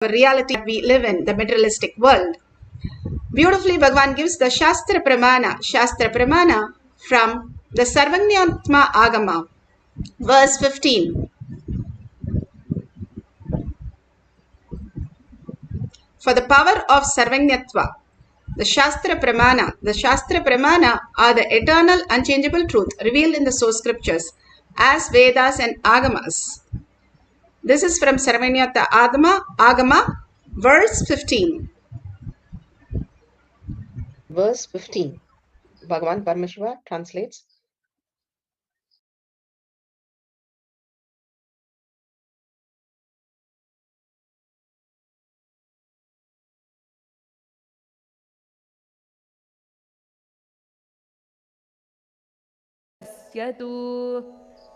reality that we live in, the materialistic world. Beautifully, Bhagavan gives the Shastra Pramana from the Sarvanyatma Agama, verse 15. For the power of Sarvanyatva, the Shastra Pramana are the eternal, unchangeable truth revealed in the source scriptures as Vedas and Agamas. This is from Sarvanyatma Agama, verse 15. Verse 15. Bhagavan Paramashiva translates.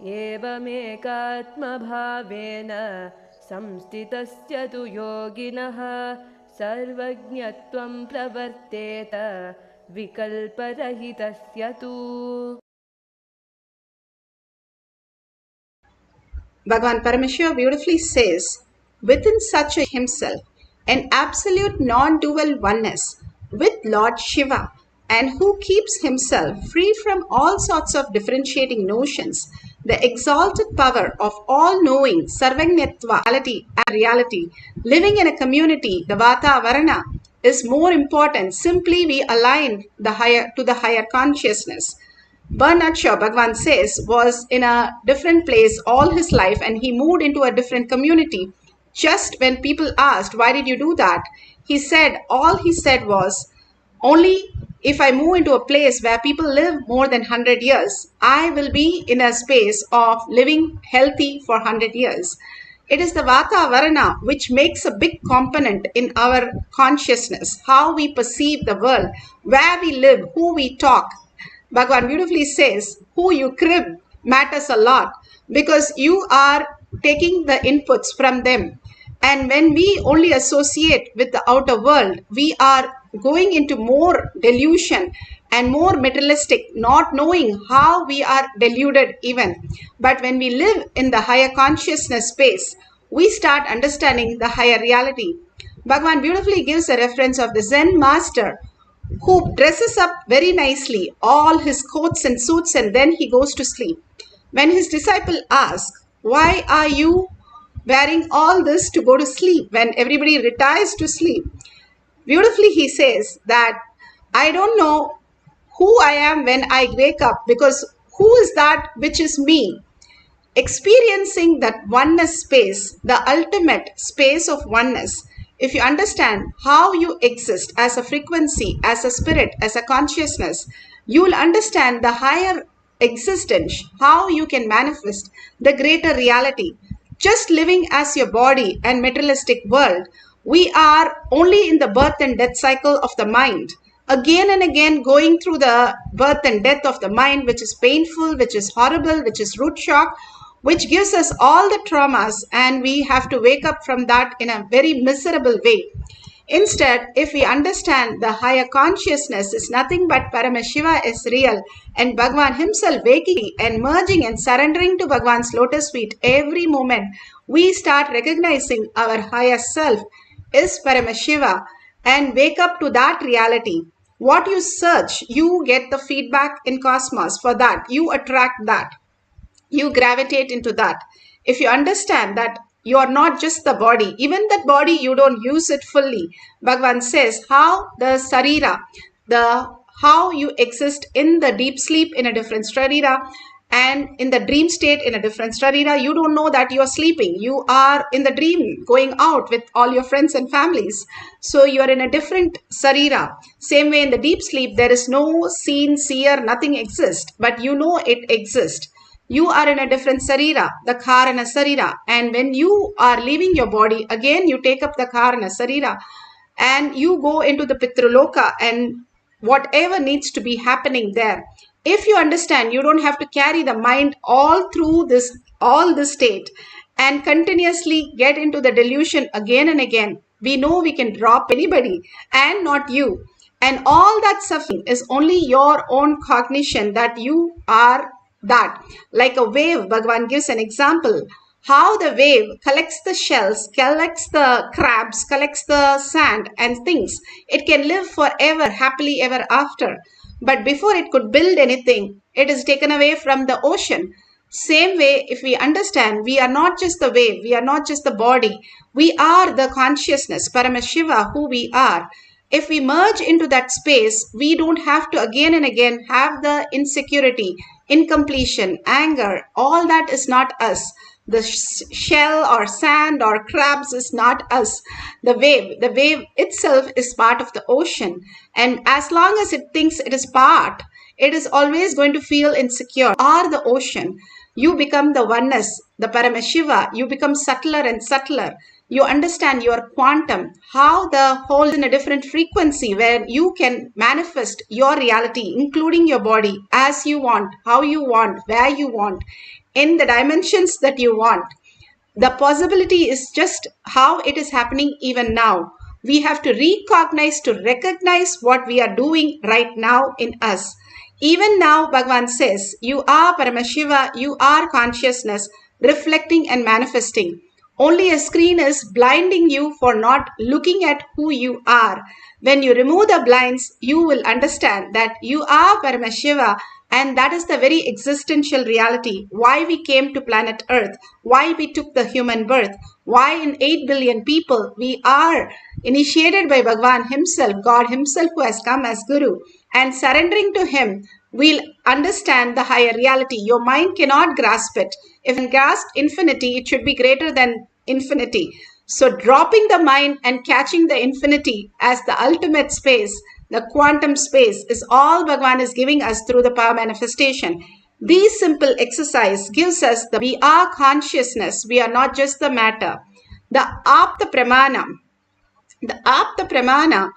एवमेकात्मभावेन संस्थितस्य तु योगिनः सर्वज्ञत्वं प्रवर्तेत विकल्परहितस्य तु. Bhagavan Paramashiva beautifully says, within such a himself, an absolute non-dual oneness with Lord Shiva, and who keeps himself free from all sorts of differentiating notions, the exalted power of all-knowing Sarvanyatva reality, living in a community, the Vatavarana, is more important. Simply we align to the higher consciousness. Bernard Shaw, Bhagavan says, was in a different place all his life and he moved into a different community. Just when people asked, why did you do that? All he said was, only if I move into a place where people live more than 100 years, I will be in a space of living healthy for 100 years. It is the Vatavarana which makes a big component in our consciousness, how we perceive the world, where we live, who we talk. Bhagavan beautifully says, who you crib matters a lot because you are taking the inputs from them. And when we only associate with the outer world, we are going into more delusion and more materialistic, not knowing how we are deluded even. But when we live in the higher consciousness space, we start understanding the higher reality. Bhagavan beautifully gives a reference of the Zen master who dresses up very nicely, all his coats and suits, and then he goes to sleep. When his disciple asks, why are you wearing all this to go to sleep when everybody retires to sleep? Beautifully he says that I don't know who I am when I wake up, because who is that which is me? Experiencing that oneness space, the ultimate space of oneness, if you understand how you exist as a frequency, as a spirit, as a consciousness, you will understand the higher existence, how you can manifest the greater reality. Just living as your body and materialistic world, we are only in the birth and death cycle of the mind. Again and again going through the birth and death of the mind, which is painful, which is horrible, which is root shock, which gives us all the traumas, and we have to wake up from that in a very miserable way. Instead, if we understand the higher consciousness is nothing but Paramashiva is real, and Bhagavan himself waking and merging and surrendering to Bhagavan's lotus feet every moment, we start recognizing our higher self is Paramashiva and wake up to that reality. What you search, you get the feedback in cosmos. For that, you attract that. You gravitate into that. If you understand that you are not just the body, even that body you don't use it fully. Bhagavan says how the sarira, how you exist in the deep sleep in a different sarira, and in the dream state in a different sarira. You don't know that you are sleeping. You are in the dream going out with all your friends and families. So you are in a different sarira. Same way in the deep sleep, there is no seen, seer, nothing exists, but you know it exists. You are in a different sarira, the Karana sarira. And when you are leaving your body, again you take up the Karana sarira and you go into the Pitraloka and whatever needs to be happening there. If you understand, you don't have to carry the mind all through all this state and continuously get into the delusion again and again. We know we can drop anybody and not you. And all that suffering is only your own cognition that you are that. Like a wave, Bhagavan gives an example. how the wave collects the shells, collects the crabs, collects the sand and things. It can live forever, happily ever after. But before it could build anything, it is taken away from the ocean. Same way, if we understand, we are not just the wave, we are not just the body, we are the consciousness, Paramashiva, who we are. If we merge into that space, we don't have to again and again have the insecurity, incompletion, anger. All that is not us. The shell or sand or crabs is not us. The wave itself is part of the ocean. And as long as it thinks it is part, it is always going to feel insecure. You are the ocean. You become the oneness, the Paramashiva. You become subtler and subtler. You understand your quantum, how the whole is in a different frequency where you can manifest your reality, including your body, as you want, how you want, where you want, in the dimensions that you want. The possibility is just how it is happening even now. We have to recognize what we are doing right now in us. Even now, Bhagavan says, you are Paramashiva, you are consciousness, reflecting and manifesting. Only a screen is blinding you for not looking at who you are. When you remove the blinds, you will understand that you are Paramashiva, and that is the very existential reality. Why we came to planet Earth, why we took the human birth, why in 8 billion people we are initiated by Bhagavan himself, God himself who has come as Guru, and surrendering to him, we'll understand the higher reality. Your mind cannot grasp it. If it grasped infinity, it should be greater than infinity. So dropping the mind and catching the infinity as the ultimate space, the quantum space, is all Bhagavan is giving us through the power manifestation. This simple exercise gives us the we are consciousness. We are not just the matter. The Apta Pramana. The Apta Pramana,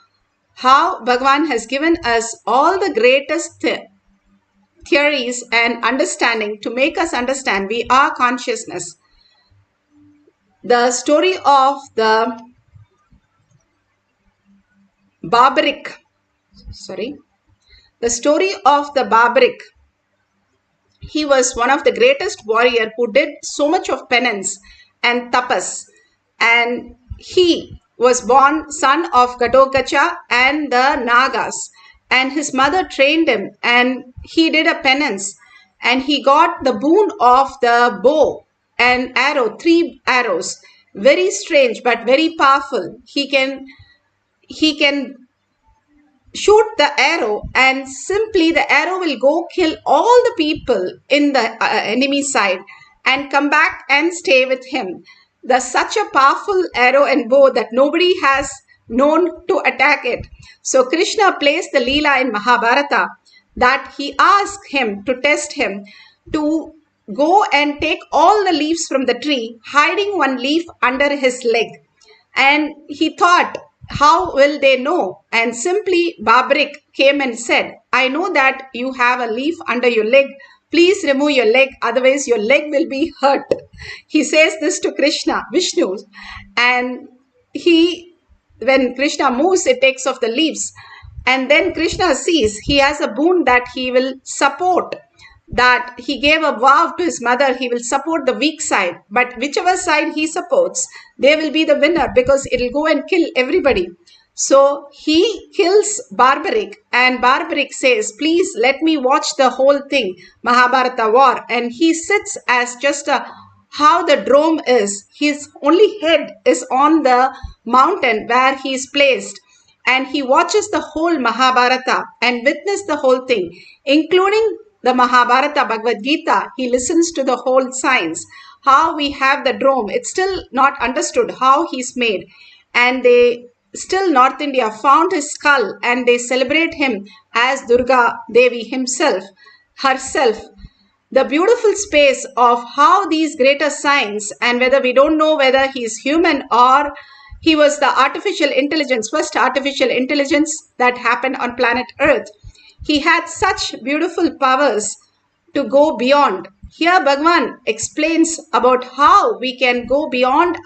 how Bhagavan has given us all the greatest theories and understanding to make us understand we are consciousness. The story of the Barbaric, the story of the Barbaric. He was one of the greatest warrior who did so much of penance and tapas, and he was born son of Ghatogacha and the Nagas, and his mother trained him and he did a penance and he got the boon of the bow and arrow, 3 arrows, very strange but very powerful. He can shoot the arrow and simply the arrow will go kill all the people in the enemy side and come back and stay with him. Such a powerful arrow and bow that nobody has known to attack it. So Krishna placed the Leela in Mahabharata that he asked him to test him to go and take all the leaves from the tree, hiding one leaf under his leg. And he thought, how will they know? And simply Barbaric came and said, I know that you have a leaf under your leg. Please remove your leg, otherwise your leg will be hurt. He says this to Krishna, Vishnu. And when Krishna moves, it takes off the leaves. And then Krishna sees he has a boon that he will support. That he gave a vow to his mother, he will support the weak side. But whichever side he supports, they will be the winner because it will go and kill everybody. So he kills Barbaric and Barbaric says, please let me watch the whole thing, Mahabharata war. And he sits as just how the drome is. His only head is on the mountain where he is placed. And he watches the whole Mahabharata and witness the whole thing, including the Mahabharata, Bhagavad Gita. He listens to the whole science, how we have the drome. It's still not understood how he's made. And they still North India found his skull and they celebrate him as Durga Devi herself. The beautiful space of how these greater science, and whether we don't know whether he is human or he was the artificial intelligence, first artificial intelligence that happened on planet Earth. He had such beautiful powers to go beyond. Here Bhagavan explains about how we can go beyond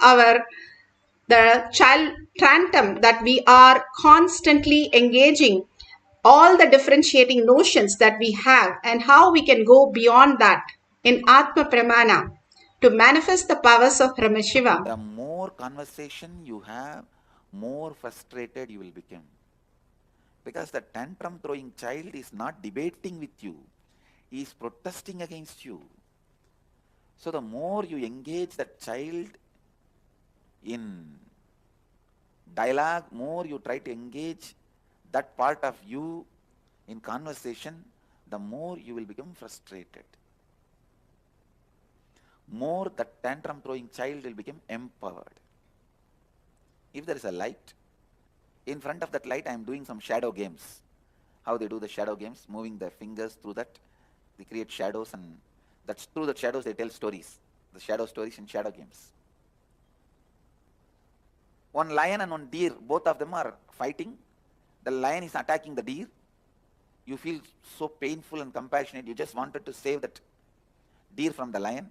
the child tantum that we are constantly engaging, all the differentiating notions that we have and how we can go beyond that in Atma Pramana. to manifest the powers of Paramashiva. The more conversation you have, more frustrated you will become. Because the tantrum throwing child is not debating with you, he is protesting against you. So the more you engage that child in dialogue, more you try to engage that part of you in conversation, the more you will become frustrated. More the tantrum throwing child will become empowered. If there is a light, in front of that light I am doing some shadow games. How they do the shadow games, moving their fingers through that, they create shadows, and that's through the shadows they tell stories, the shadow stories and shadow games. One lion and one deer, both of them are fighting. The lion is attacking the deer. You feel so painful and compassionate, you just wanted to save that deer from the lion.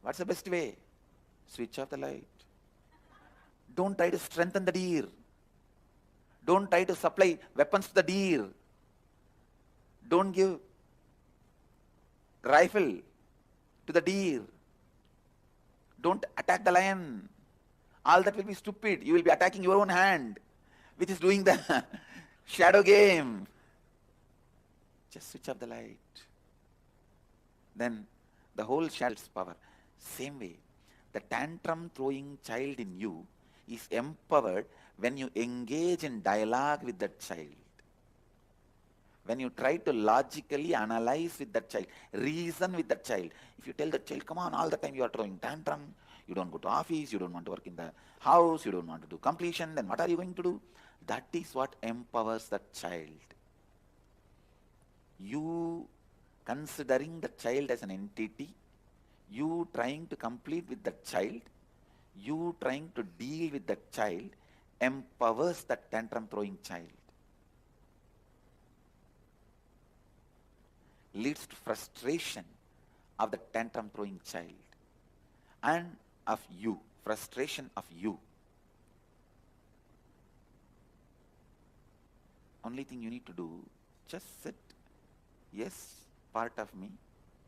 What's the best way? Switch off the light. Don't try to strengthen the deer. Don't try to supply weapons to the deer. Don't give rifle to the deer. Don't attack the lion. All that will be stupid. You will be attacking your own hand, which is doing the shadow game. Just switch off the light. Then the whole shadow's power. Same way, the tantrum throwing child in you is empowered when you engage in dialogue with that child. When you try to logically analyze with that child, reason with that child. If you tell that child, come on, all the time you are throwing tantrum, you don't go to office, you don't want to work in the house, you don't want to do completion, then what are you going to do? That is what empowers that child. You considering the child as an entity, you trying to complete with that child, you trying to deal with that child, empowers that tantrum throwing child. Leads to frustration of the tantrum throwing child and of you, frustration of you. Only thing you need to do, just sit. Yes, part of me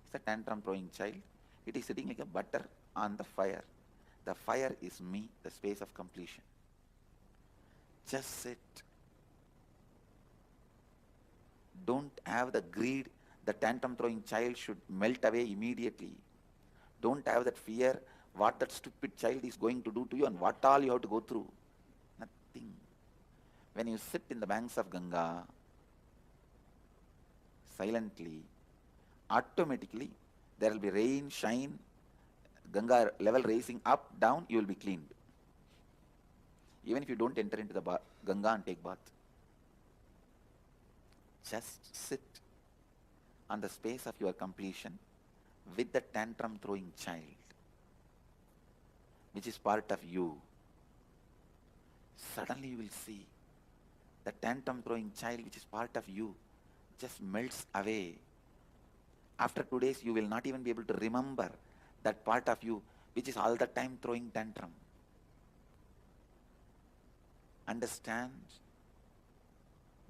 is a tantrum throwing child. It is sitting like a butter on the fire. The fire is me, the space of completion. Just sit. Don't have the greed. The tantrum throwing child should melt away immediately. Don't have that fear what that stupid child is going to do to you and what all you have to go through. Nothing. When you sit in the banks of Ganga, silently, automatically there will be rain, shine, Ganga level raising up, down, you will be cleaned. Even if you don't enter into the Ganga and take bath. Just sit on the space of your completion with the tantrum throwing child, which is part of you. Suddenly you will see the tantrum throwing child, which is part of you, just melts away. After 2 days, you will not even be able to remember that part of you, which is all the time throwing tantrum. Understand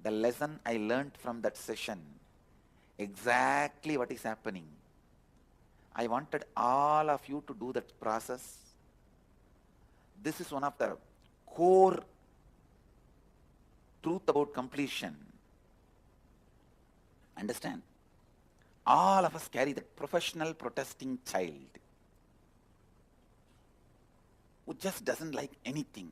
the lesson I learned from that session, exactly what is happening. I wanted all of you to do that process. This is one of the core truth about completion. Understand? All of us carry the professional protesting child who just doesn't like anything,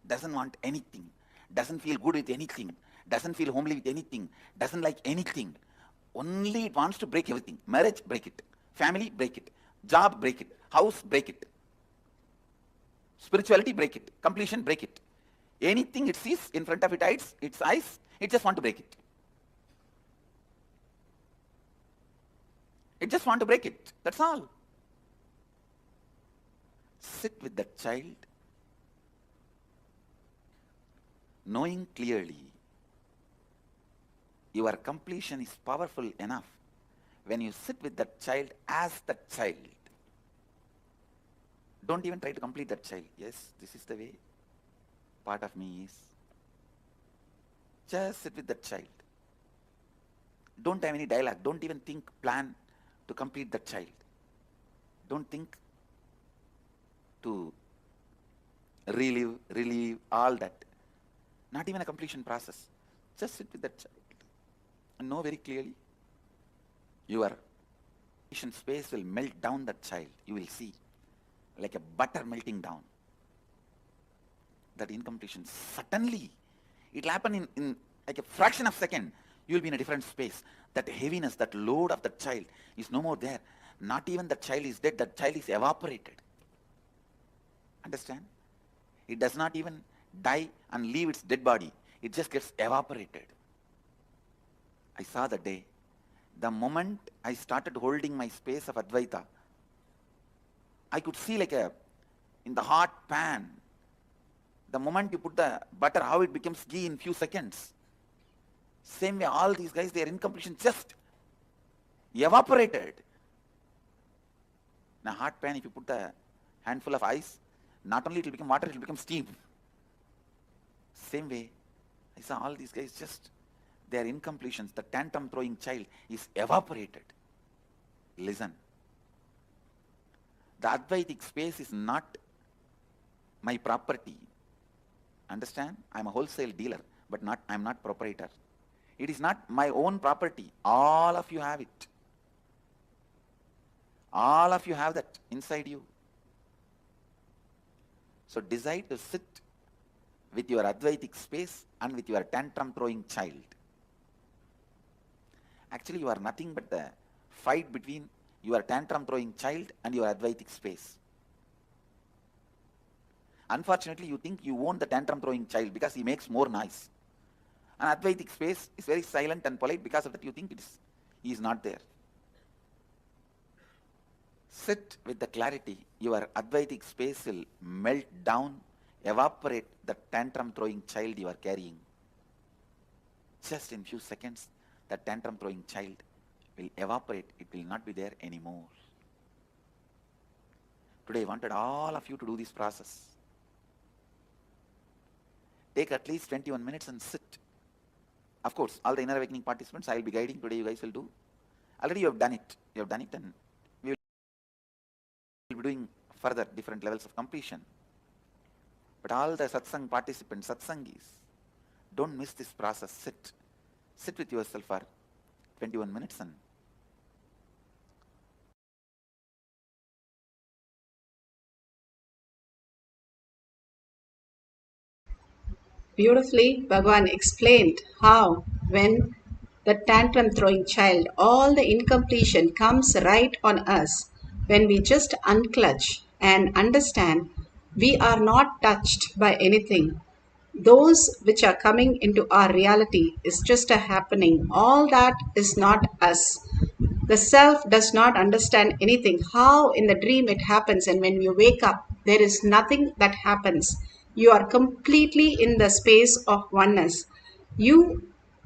doesn't want anything, doesn't feel good with anything, doesn't feel homely with anything, doesn't like anything. Only it wants to break everything. Marriage, break it. Family, break it. Job, break it. House, break it. Spirituality, break it. Completion, break it. Anything it sees in front of its eyes, it just want to break it. It just want to break it. That's all. Sit with that child, knowing clearly your completion is powerful enough when you sit with that child as that child. Don't even try to complete that child. Yes, this is the way part of me is. Just sit with that child. Don't have any dialogue. Don't even think, plan to complete that child. Don't think to relieve all that. Not even a completion process. Just sit with that child and know very clearly your completion space will melt down that child. You will see like a butter melting down. That incompletion, suddenly it will happen in like a fraction of a second. You will be in a different space. That heaviness, that load of that child is no more there. Not even that child is dead, that child is evaporated. Understand? It does not even die and leave its dead body. It just gets evaporated. I saw the day. The moment I started holding my space of Advaita, I could see like in the hot pan, the moment you put the butter, how it becomes ghee in few seconds. Same way, all these guys, their incompletion just evaporated. In a hot pan, if you put a handful of ice, not only it will become water, it will become steam. Same way, I saw all these guys just, their incompletions, the tantrum throwing child is evaporated. Listen. The Advaitic space is not my property. Understand? I am a wholesale dealer, but I am not proprietor. It is not my own property. All of you have it. All of you have that inside you. So decide to sit with your Advaitic space and with your tantrum throwing child. Actually, you are nothing but the fight between your tantrum throwing child and your Advaitic space. Unfortunately, you think you own the tantrum throwing child because he makes more noise. An Advaitic space is very silent and polite. Because of that, you think he is not there. Sit with the clarity. Your Advaitic space will melt down, evaporate the tantrum throwing child you are carrying. Just in few seconds, the tantrum throwing child will evaporate. It will not be there anymore. Today I wanted all of you to do this process. Take at least 21 minutes and sit. Of course, all the inner awakening participants I will be guiding today, you guys will do. Already you have done it. You have done it, and we will be doing further different levels of completion. But all the satsang participants, satsangis, don't miss this process. Sit. Sit with yourself for 21 minutes and Beautifully, Bhagavan explained how, when the tantrum throwing child, all the incompletion comes right on us, when we just unclutch and understand we are not touched by anything. Those which are coming into our reality is just a happening. All that is not us. The self does not understand anything. How in the dream it happens, and when you wake up, there is nothing that happens. You are completely in the space of oneness. You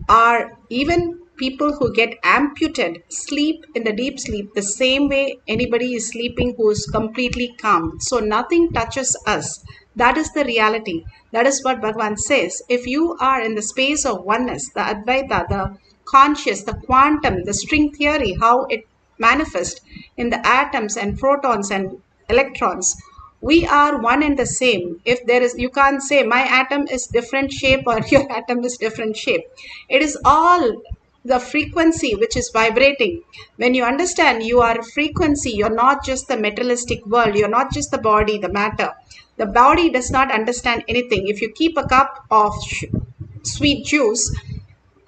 are, even people who get amputated sleep in the deep sleep the same way anybody is sleeping who is completely calm. So nothing touches us. That is the reality. That is what Bhagavan says. If you are in the space of oneness, the Advaita, the conscious, the quantum, the string theory, how it manifests in the atoms and protons and electrons, we are one and the same. If there is, you can't say my atom is different shape or your atom is different shape. It is all the frequency which is vibrating. When you understand you are a frequency, you're not just the materialistic world, you're not just the body, the matter. The body does not understand anything. If you keep a cup of sweet juice,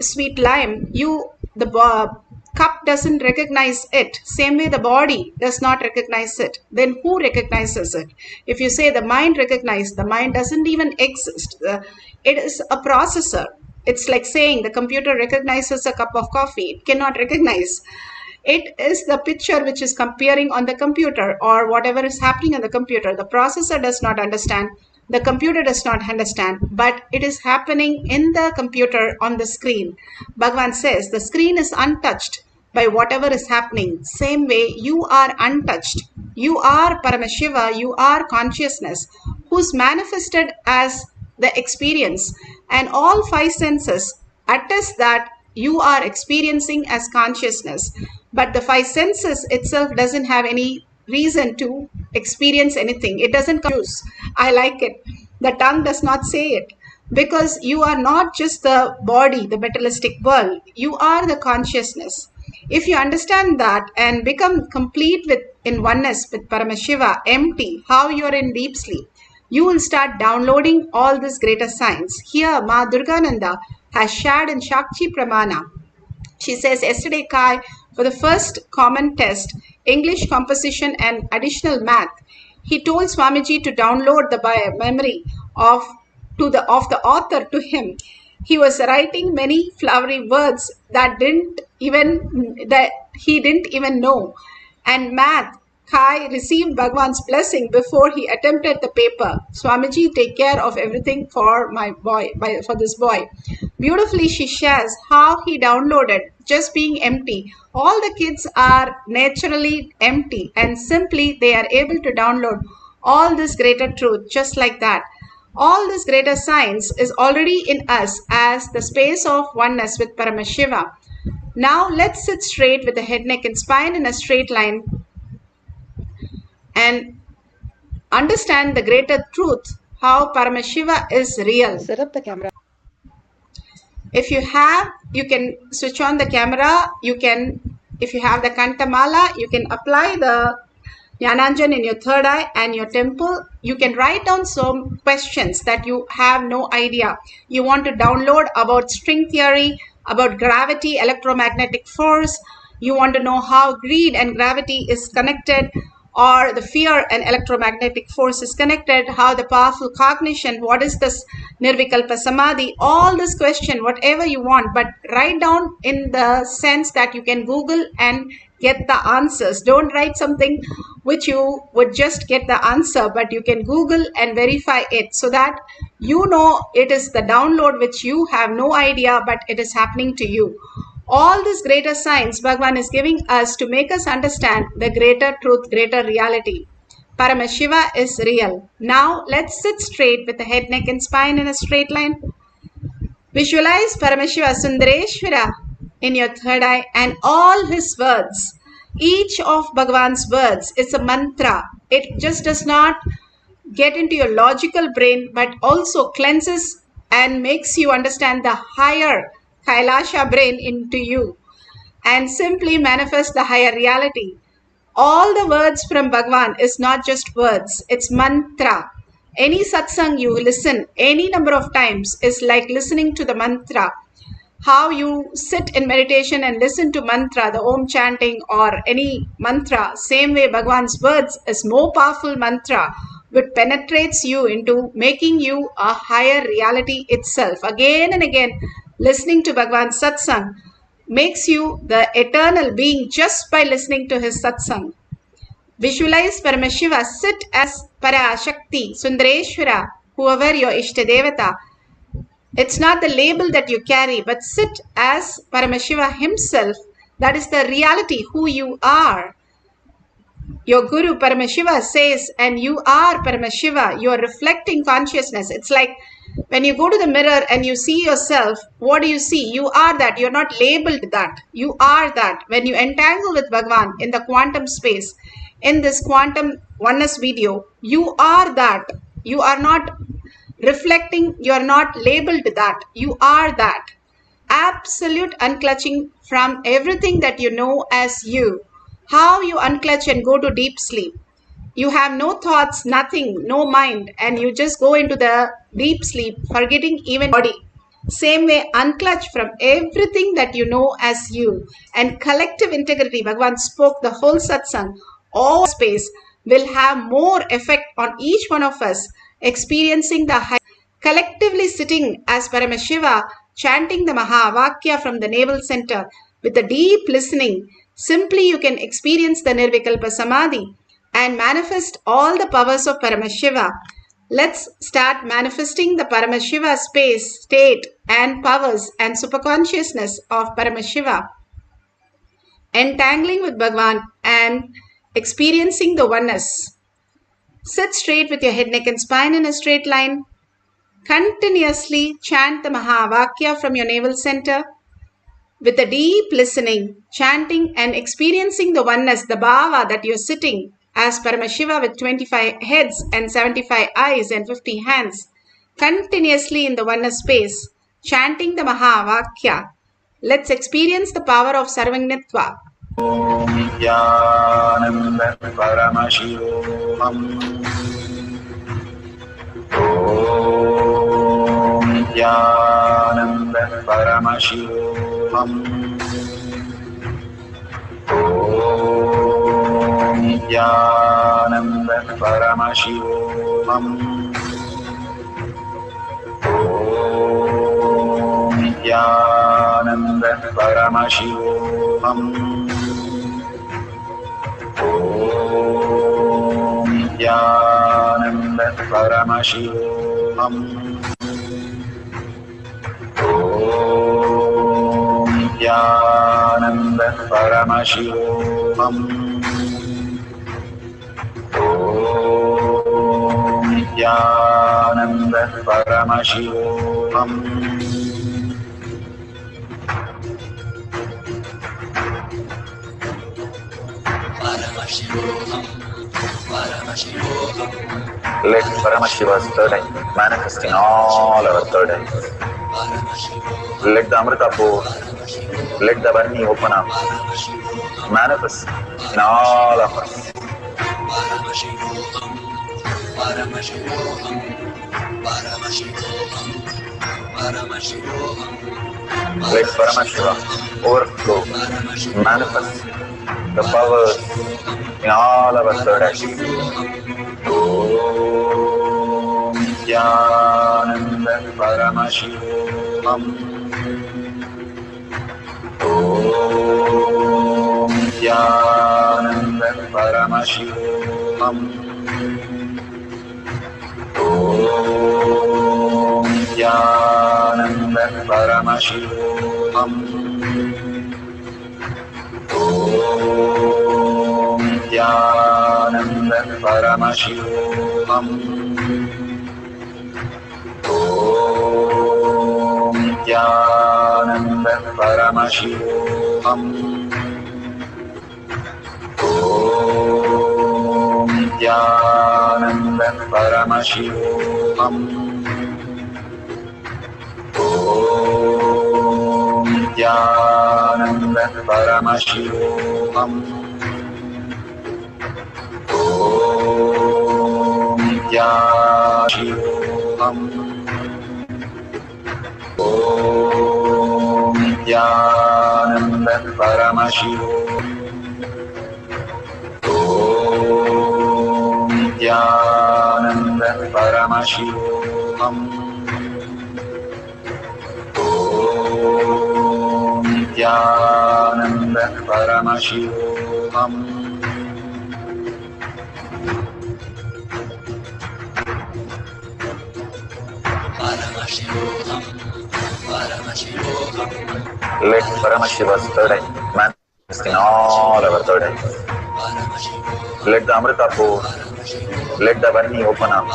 sweet lime, the cup doesn't recognize it. Same way the body does not recognize it. Then who recognizes it? If you say the mind recognizes, the mind doesn't even exist. It is a processor. It's like saying the computer recognizes a cup of coffee. It cannot recognize. It is the picture which is appearing on the computer or whatever is happening on the computer. The processor does not understand. The computer does not understand, but it is happening in the computer on the screen. Bhagavan says the screen is untouched by whatever is happening. Same way you are untouched. You are Paramashiva, you are consciousness who's manifested as the experience, and all five senses attest that you are experiencing as consciousness. but the five senses itself doesn't have any reason to experience anything. It doesn't confuse. I like it. The tongue does not say it, because you are not just the body, the materialistic world. You are the consciousness. If you understand that and become complete with in oneness with Paramashiva, empty, how you are in deep sleep, you will start downloading all this greater science. Here, Ma Durgananda has shared in Shakti Pramana. She says, yesterday, Kai, for the first common test, English composition and additional math, he told Swamiji to download the memory of the author to him. He was writing many flowery words that he didn't even know. And math, Kai received Bhagwan's blessing before he attempted the paper. Swamiji, take care of everything for my boy, for this boy. Beautifully, she shares how he downloaded just being empty. All the kids are naturally empty, and simply they are able to download all this greater truth just like that. All this greater science is already in us as the space of oneness with Paramashiva. Now let's sit straight with the head, neck and spine in a straight line and understand the greater truth, how Paramashiva is real. Set up the camera. If you can switch on the camera. If you have the Kantamala, you can apply the Jnananjan in your third eye and your temple. You can write down some questions that you have no idea. You want to download about string theory, about gravity, electromagnetic force. You want to know how greed and gravity is connected, or the fear and electromagnetic force is connected, how the powerful cognition, what is this Nirvikalpa Samadhi, all this question, whatever you want, but write down in the sense that you can Google and get the answers. Don't write something which you would just get the answer, but you can Google and verify it so that you know it is the download which you have no idea, but it is happening to you. All this greater science Bhagavan is giving us to make us understand the greater truth, greater reality. Paramashiva is real. Now let's sit straight with the head, neck and spine in a straight line. Visualize Paramashiva Sundareshwara in your third eye and all his words. Each of Bhagavan's words is a mantra. It just does not get into your logical brain, but also cleanses and makes you understand the higher Kailasha brain into you and simply manifest the higher reality. All the words from Bhagavan is not just words, it's mantra. Any satsang you listen any number of times is like listening to the mantra. How you sit in meditation and listen to mantra, the Om chanting or any mantra, same way Bhagavan's words is more powerful mantra which penetrates you into making you a higher reality itself. Again and again, listening to Bhagavan's satsang makes you the eternal being just by listening to his satsang. Visualize Paramashiva, sit as Parashakti, Sundareshwara, whoever your Ishtadevata. It's not the label that you carry, but sit as Paramashiva himself. That is the reality, who you are. Your Guru Paramashiva says, and you are Paramashiva, you are reflecting consciousness. It's like when you go to the mirror and you see yourself, what do you see? You are that. You're not labeled that. You are that. When you entangle with Bhagavan in the quantum space, in this quantum oneness video, you are that. You are not reflecting, you are not labeled that. You are that. Absolute unclutching from everything that you know as you. How you unclutch and go to deep sleep. You have no thoughts, nothing, no mind, and you just go into the deep sleep, forgetting even body. Same way, unclutch from everything that you know as you. And collective integrity, Bhagavan spoke the whole satsang, all space will have more effect on each one of us, experiencing the high. Collectively sitting as Paramashiva, chanting the Mahavakya from the navel center with the deep listening, simply you can experience the Nirvikalpa Samadhi and manifest all the powers of Paramashiva. Let's start manifesting the Paramashiva space, state and powers and superconsciousness of Paramashiva. Entangling with Bhagavan and experiencing the oneness. Sit straight with your head, neck and spine in a straight line. Continuously chant the Mahavakya from your navel center. With a deep listening, chanting and experiencing the oneness, the bhava that you're sitting as Paramashiva with 25 heads and 75 eyes and 50 hands, continuously in the oneness space, chanting the Mahavakya. Let's experience the power of Sarvangnatva. Om Nithyananda Paramashivoham. Om Nithyananda Paramashivoham. Om Nithyananda Paramashivoham. Om Nithyananda Paramashivoham. Om Nithyananda Paramashivoham. Om Nithyananda Paramashivoham. Om Nithyananda Paramashivoham. Let Paramashiva's third eye manifest in all our third eyes. Let the Amrita pour, let the Varni open up, manifest in all of us. Let Paramashiva overflow, manifest the powers in all our third eyes. Om Nithyananda Paramashivoham. Om Nithyananda Paramashivoham. Om Nithyananda Paramashivoham. Om Nithyananda Paramashivoham. Om Nithyananda Paramashivoham. Om Nithyananda Paramashivoham. Om Nithyananda Paramashivoham. Om Nithyananda Om Nithyananda Paramashivoham. Om Nithyananda Paramashivoham. Om Nithyananda Paramashivoham. Let Paramashiva's third eye manifest in all our third eyes. Let the Amrita pour, let the Varni open up,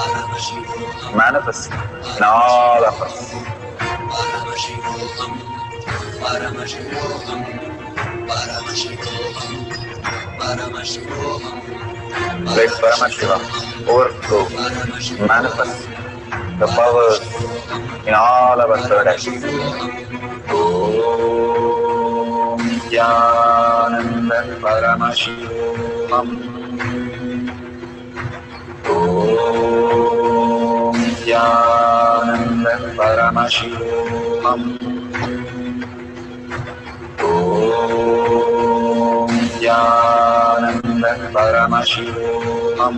manifest in all of us. Let Paramashiva overflow, manifest the powers in all our third eyes. Om Nithyananda Paramashivoham. Om Nithyananda Paramashivoham. Om Nithyananda Paramashivoham.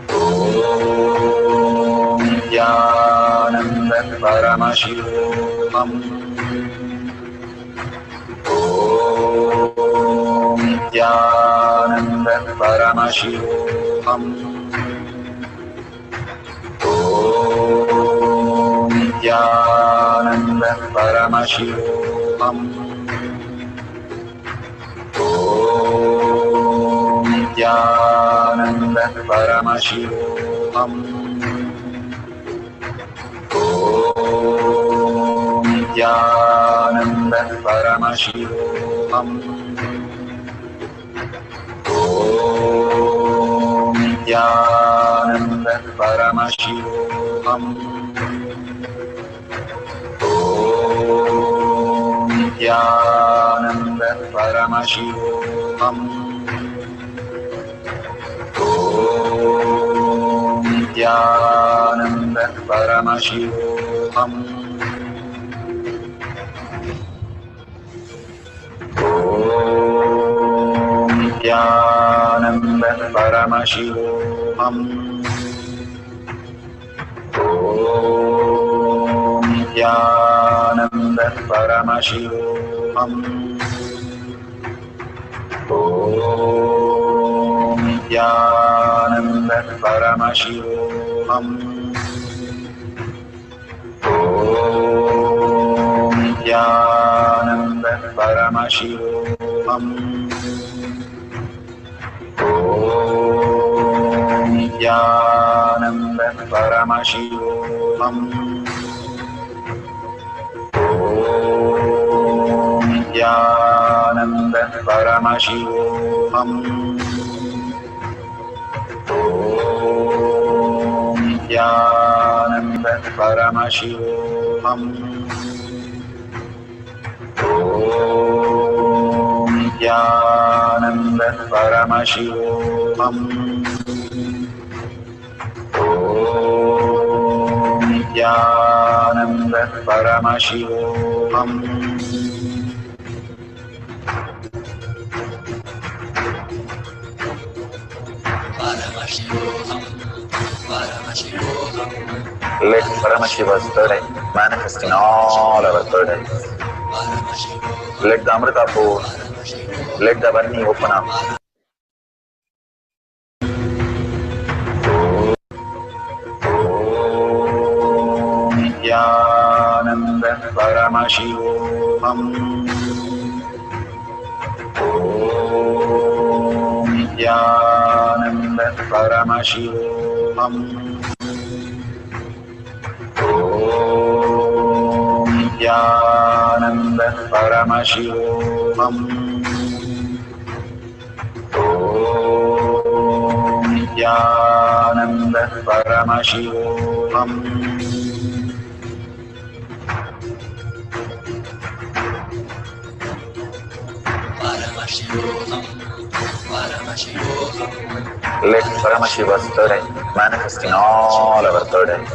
Om Nithyananda Paramashivoham. Om Nithyananda Paramashivoham. Om Nithyananda Paramashivoham. Om Nithyananda Paramashivoham. Om Nithyananda Paramashivoham. Om Nithyananda Paramashivoham. Om Nithyananda Paramashivoham. Om Nithyananda Paramashivoham. Om Nithyananda Paramashivoham. Om Nithyananda Paramashivoham. Om Nithyananda Paramashivoham. Om Nithyananda Paramashivoham. Om Nithyananda Paramashivoham. Om Nithyananda Paramashivoham. Om Nithyananda Paramashivoham. Om Nithyananda Paramashivoham. Om Nithyananda Paramashivoham. Let Paramashiva's third eye manifest in all our third eyes. Let the Amrita pour, let the Varni open up. Om Nithyananda Paramashivoham. Om Nithyananda Paramashivoham. Om Nithyananda Paramashivoham. Om Nithyananda Paramashivoham. Let Paramashiva's third eye manifest in all our third eyes.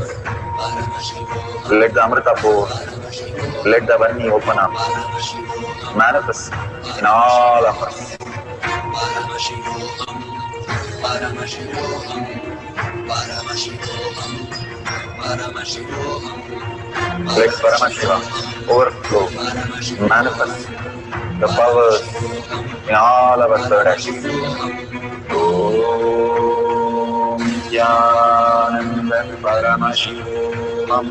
Let the Amrita pour, let the Varni open up, manifest in all of us. Let Paramashiva overflow, manifest the powers in all our third eyes. Om Nithyananda Paramashivoham.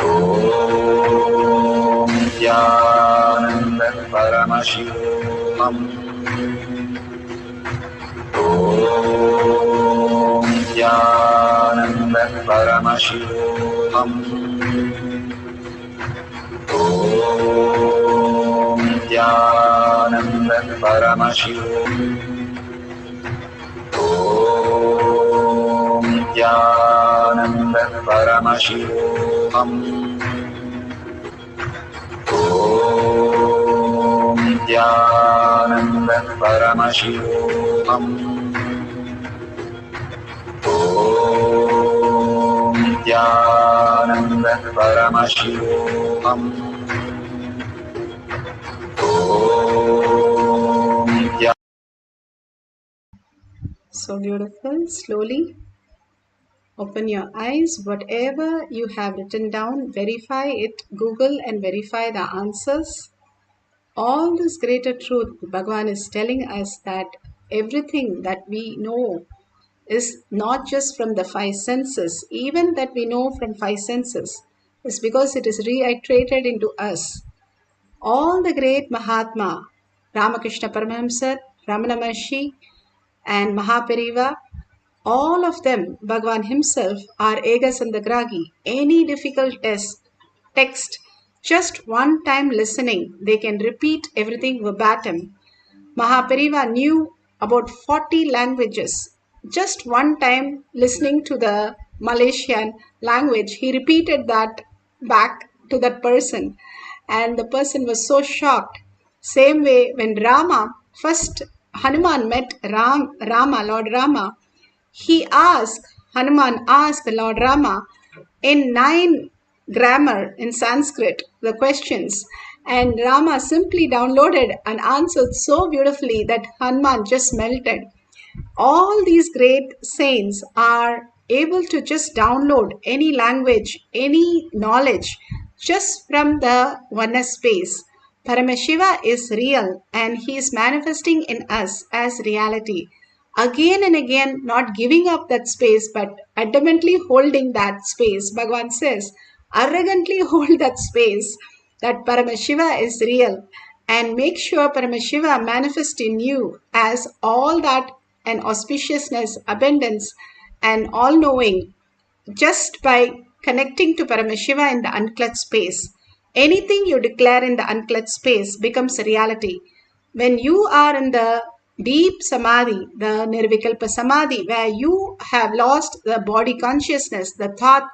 Om Nithyananda Paramashivoham. Om Nithyananda Paramashivoham. Om Nithyananda Paramashivoham. Om Nithyananda Paramashivoham. Om Nithyananda Paramashivoham. Om Nithyananda Paramashivoham. Om Nithyananda. So beautiful. Slowly open your eyes. Whatever you have written down, verify it. Google and verify the answers. All this greater truth, Bhagavan is telling us that everything that we know is not just from the five senses. Even that we know from five senses is because it is reiterated into us. All the great Mahatma, Ramakrishna Paramahamsa, Ramana Maharshi, and Mahapariva, all of them, Bhagavan himself, are Ega Sandagragi. Any difficult test text. Just one time listening, they can repeat everything verbatim. Mahapariva knew about 40 languages. Just one time listening to the Malaysian language, he repeated that back to that person, and the person was so shocked. Same way, when first Hanuman met Lord Rama, Hanuman asked the Lord Rama in 9 grammar in Sanskrit the questions, and Rama simply downloaded and answered so beautifully that Hanuman just melted. All these great saints are able to just download any language, any knowledge just from the oneness space. Paramashiva is real and he is manifesting in us as reality. Again and again, not giving up that space, but adamantly holding that space. Bhagavan says, arrogantly hold that space, that Paramashiva is real, and make sure Paramashiva manifests in you as all that and auspiciousness, abundance, and all knowing just by connecting to Paramashiva in the unclutched space. Anything you declare in the unclutched space becomes a reality. When you are in the deep Samadhi, the Nirvikalpa Samadhi, where you have lost the body consciousness, the thought,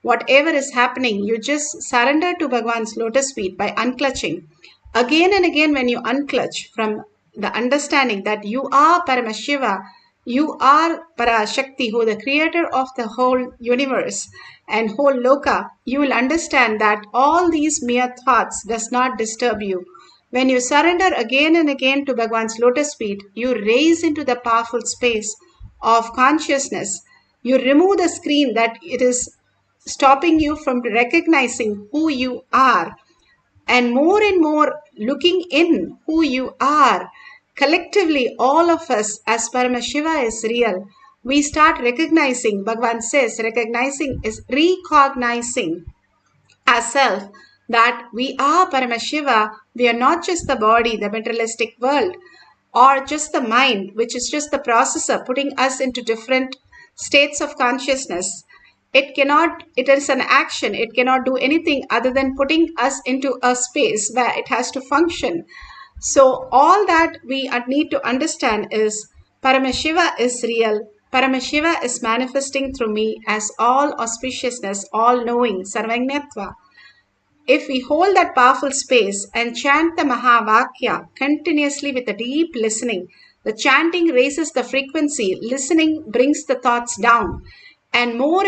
whatever is happening, you just surrender to Bhagavan's lotus feet by unclutching. Again and again, when you unclutch from the understanding that you are Paramashiva, you are Parashakti, who is the creator of the whole universe and whole loka, you will understand that all these mere thoughts does not disturb you. When you surrender again and again to Bhagavan's lotus feet, you raise into the powerful space of consciousness. You remove the screen that it is stopping you from recognizing who you are, and more looking in who you are. Collectively, all of us, as Paramashiva is real, we start recognizing, Bhagavan says, recognizing is recognizing ourselves that we are Paramashiva. We are not just the body, the materialistic world, or just the mind, which is just the processor putting us into different states of consciousness. It is an action. It cannot do anything other than putting us into a space where it has to function. So all that we need to understand is Paramashiva is real. Paramashiva is manifesting through me as all auspiciousness, all knowing, Sarvajñatva. If we hold that powerful space and chant the Mahavakya continuously with a deep listening, the chanting raises the frequency, listening brings the thoughts down. And more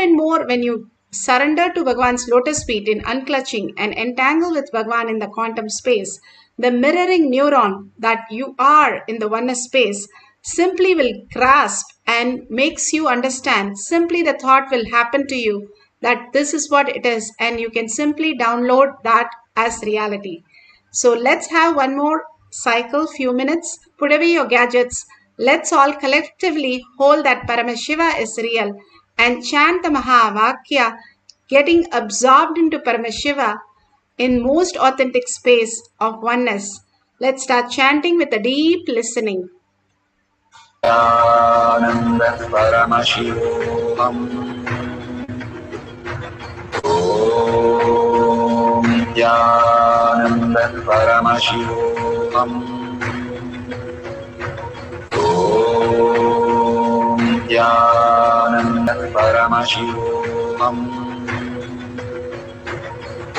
when you surrender to Bhagavan's lotus feet in unclutching and entangle with Bhagavan in the quantum space, the mirroring neuron that you are in the oneness space simply will grasp and makes you understand. Simply the thought will happen to you that this is what it is, and you can simply download that as reality. So let's have one more cycle, few minutes. Put away your gadgets. Let's all collectively hold that Paramashiva is real and chant the Mahavakya, getting absorbed into Paramashiva in most authentic space of oneness. Let's start chanting with a deep listening. Nithyananda Paramashivoham. Om Nithyananda Paramashivoham. Om Nithyananda Paramashivoham.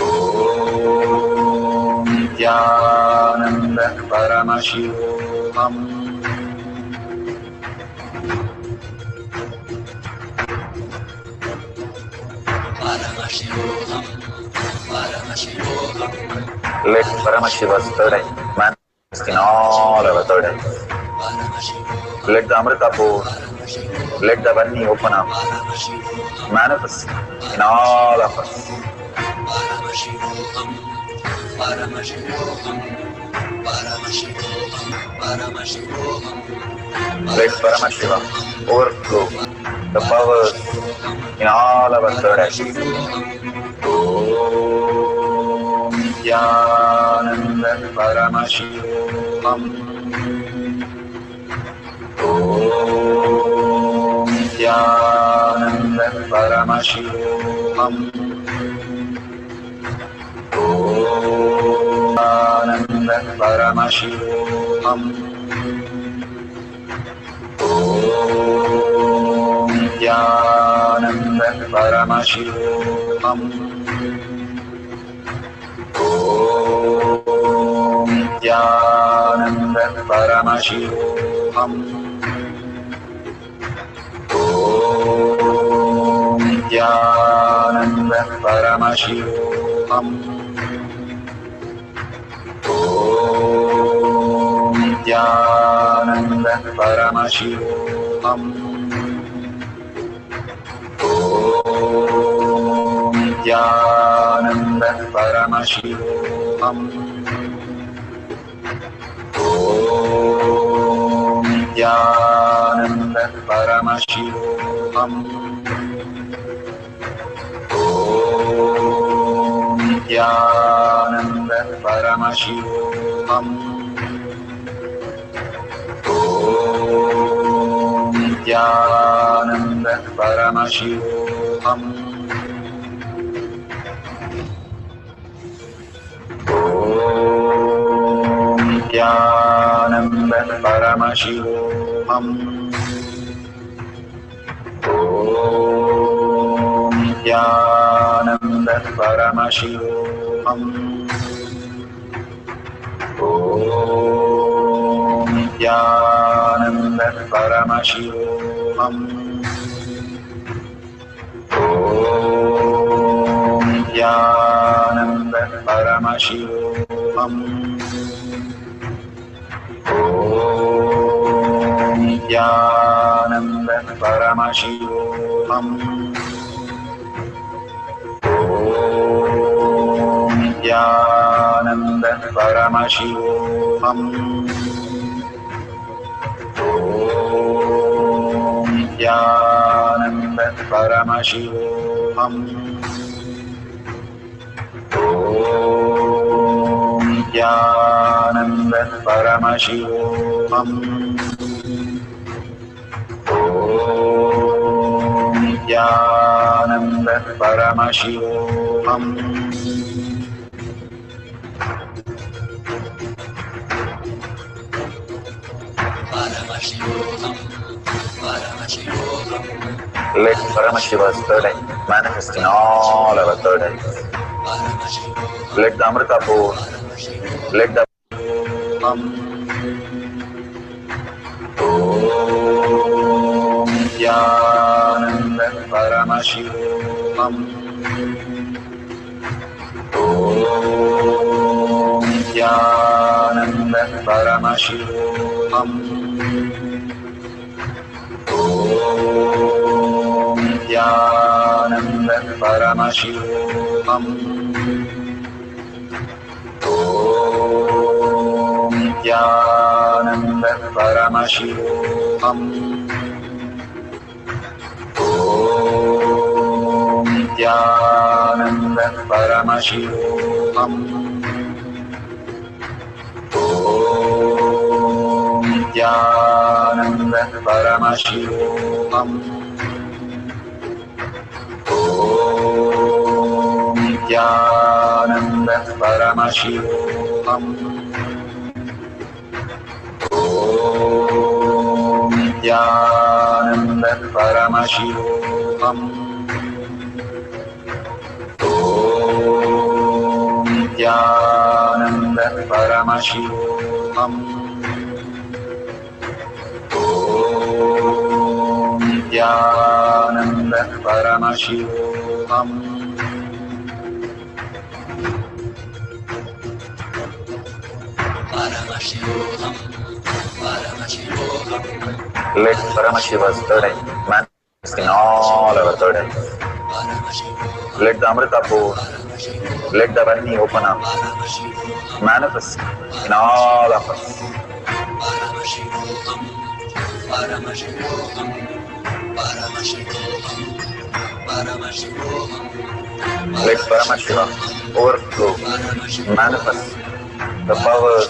Om Nithyananda Paramashivoham. Let Paramashiva's third eye manifest in all our third eyes. Let the Amrita pour, let the Vani open up, manifest in all of us. Let Paramashiva overflow the powers in all our third eyes. Om Nithyananda Paramashivoham. Om Nithyananda Paramashivoham. Nityananda Paramashivoham. Om Nityananda Paramashivoham. Om Nityananda Paramashivoham. Om Nityananda Paramashivoham. Om Nityananda Paramashivoham. Om Nityananda Paramashivoham. Om Nityananda Paramashivoham. Om Nityananda Paramashivoham. Om Nityananda Paramashivoham. Om Nityananda Paramashivoham. Om Nityananda Paramashivoham. Om Nityananda Paramashivoham. Om Nityananda Paramashivoham. Om Nityananda Paramashivoham. Om Nityananda Paramashivoham. Om Nityananda Paramashivoham. Om Nityananda Paramashivoham. Om Nityananda Paramashivoham. Let Paramashiva's third eye manifest in all our third eyes. Let the Amrita pour, let the Om Nityananda Paramashivoham. Om Nityananda Paramashivoham. Om Nityananda Paramashivoham. Om Nityananda Paramashivoham. Om Nityananda Paramashivoham. Om Nityananda Paramashivoham. Om Nityananda Paramashivoham. Om Nityananda Paramashivoham. Om Nityananda Paramashivoham. Om Nityananda Paramashivoham. Let Paramashiva's third eye manifest in all our third eyes. Let the Amrita pour, let the Varni open up, manifest in all of us. Let Paramashiva overflow, manifest the powers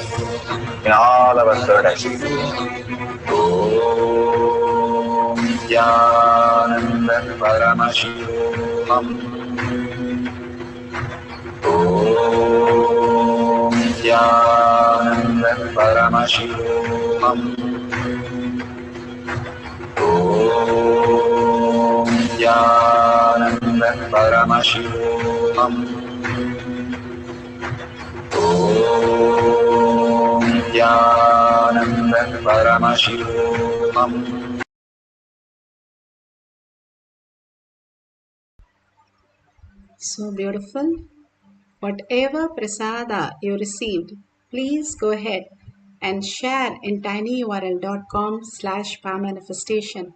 in all our third eyes. Om Nityananda Paramashivoham. Om Nithyananda Paramashivoham. Om Nithyananda Paramashivoham. Om Nithyananda Paramashivoham. So beautiful. Whatever prasada you received, please go ahead and share in tinyurl.com/power manifestation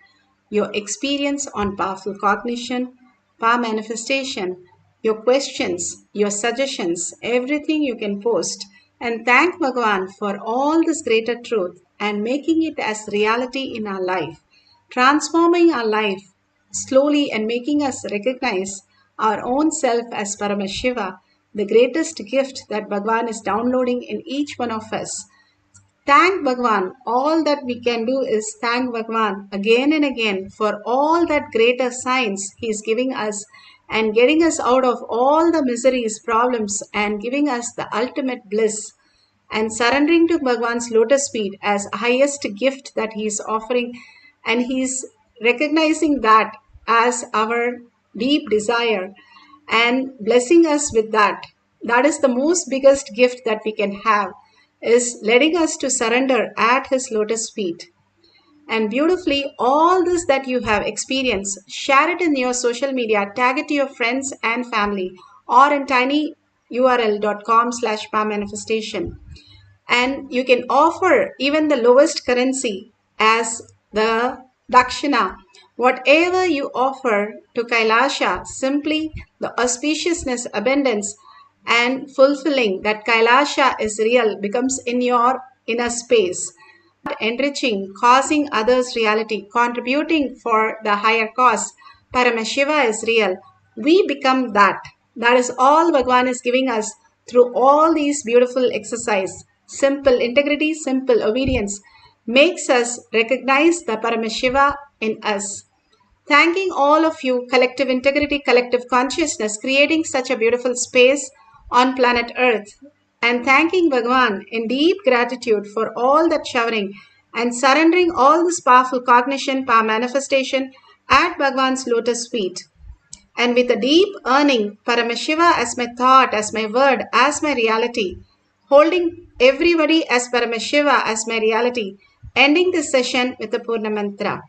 your experience on powerful cognition, power manifestation, your questions, your suggestions, everything you can post, and thank Bhagavan for all this greater truth and making it as reality in our life, transforming our life slowly and making us recognize our own self as Paramashiva, the greatest gift that Bhagavan is downloading in each one of us. Thank Bhagavan. All that we can do is thank Bhagavan again and again for all that greater signs He is giving us and getting us out of all the miseries, problems, and giving us the ultimate bliss and surrendering to Bhagavan's lotus feet as highest gift that He is offering, and He is recognizing that as our deep desire and blessing us with that. That is the most biggest gift that we can have, is letting us to surrender at His lotus feet. And beautifully, all this that you have experienced, share it in your social media, tag it to your friends and family, or in tinyurl.com/powermanifestation. And you can offer even the lowest currency as the dakshina. Whatever you offer to Kailasha, simply the auspiciousness, abundance, and fulfilling that Kailasha is real becomes in your inner space. Enriching, causing others reality, contributing for the higher cause. Paramashiva is real. We become that. That is all Bhagavan is giving us through all these beautiful exercise. Simple integrity, simple obedience makes us recognize the Paramashiva in us. Thanking all of you, collective integrity, collective consciousness, creating such a beautiful space on planet Earth. And thanking Bhagavan in deep gratitude for all that showering and surrendering all this powerful cognition, power manifestation at Bhagavan's lotus feet. And with a deep earning, Paramashiva as my thought, as my word, as my reality, holding everybody as Paramashiva as my reality, ending this session with the Purna Mantra.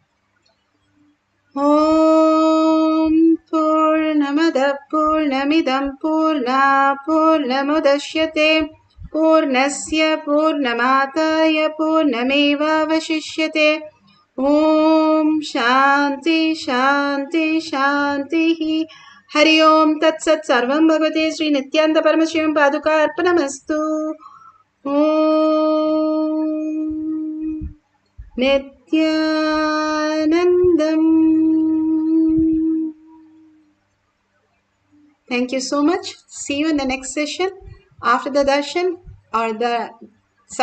ॐ पूर्णमदः पूर्णमिदं पूर्णमुदच्यते पूर्णस्य पूर्णमादाय पूर्णमेवावशिष्यते ॐ शान्ति शान्ति शान्तिः हरि ओं तत्सत् सर्वं भगवते श्री नित्यानंद परमशिवं पादुका अर्पणमस्तु ॐ Nithyanandam. Thank you so much. See you in the next session after the darshan or the